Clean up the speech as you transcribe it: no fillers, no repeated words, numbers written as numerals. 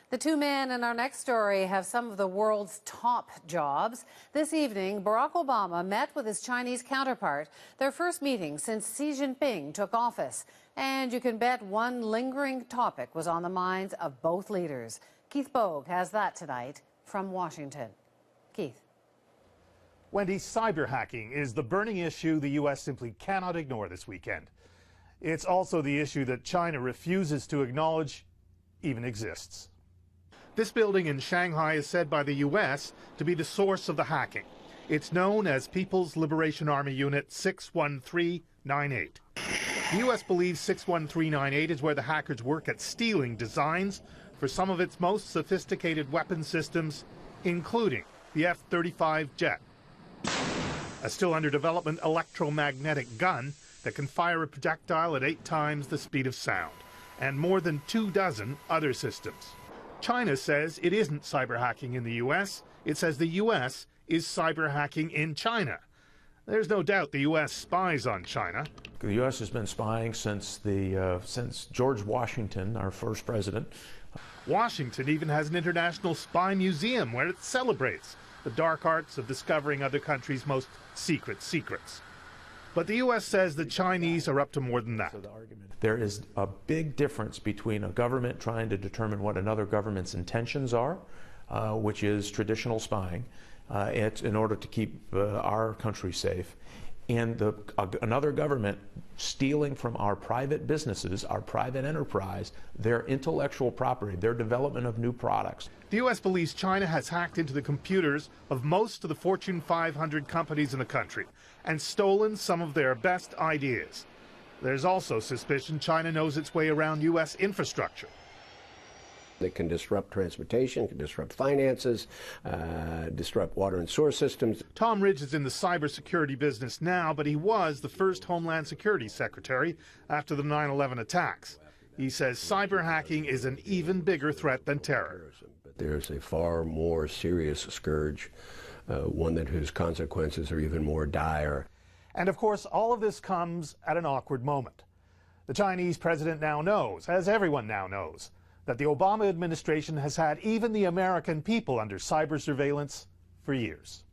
The two men in our next story have some of the world's top jobs. This evening, Barack Obama met with his Chinese counterpart, their first meeting since Xi Jinping took office. And you can bet one lingering topic was on the minds of both leaders. Keith Bogue has that tonight from Washington. Keith. Wendy, cyber hacking is the burning issue the U.S. simply cannot ignore this weekend. It's also the issue that China refuses to acknowledge even exists. This building in Shanghai is said by the U.S. to be the source of the hacking. It's known as People's Liberation Army Unit 61398. The U.S. believes 61398 is where the hackers work at stealing designs for some of its most sophisticated weapon systems, including the F-35 jet, a still under development electromagnetic gun that can fire a projectile at 8 times the speed of sound, and more than 24 other systems. China says it isn't cyber hacking in the U.S. It says the U.S. is cyber hacking in China. There's no doubt the U.S. spies on China. The U.S. has been spying since George Washington, our first president. Washington even has an international spy museum where it celebrates the dark arts of discovering other countries' most secret secrets. But the U.S. says the Chinese are up to more than that. There is a big difference between a government trying to determine what another government's intentions are, which is traditional spying, in order to keep our country safe, and another government stealing from our private businesses, our private enterprise, their intellectual property, their development of new products. The U.S. believes China has hacked into the computers of most of the Fortune 500 companies in the country and stolen some of their best ideas. There's also suspicion China knows its way around U.S. infrastructure. They can disrupt transportation, can disrupt finances, disrupt water and sewer systems. Tom Ridge is in the cybersecurity business now, but he was the first Homeland Security Secretary after the 9/11 attacks. He says cyber hacking is an even bigger threat than terror. There's a far more serious scourge, one whose consequences are even more dire. And of course, all of this comes at an awkward moment. The Chinese president now knows, as everyone now knows, that the Obama administration has had even the American people under cyber surveillance for years.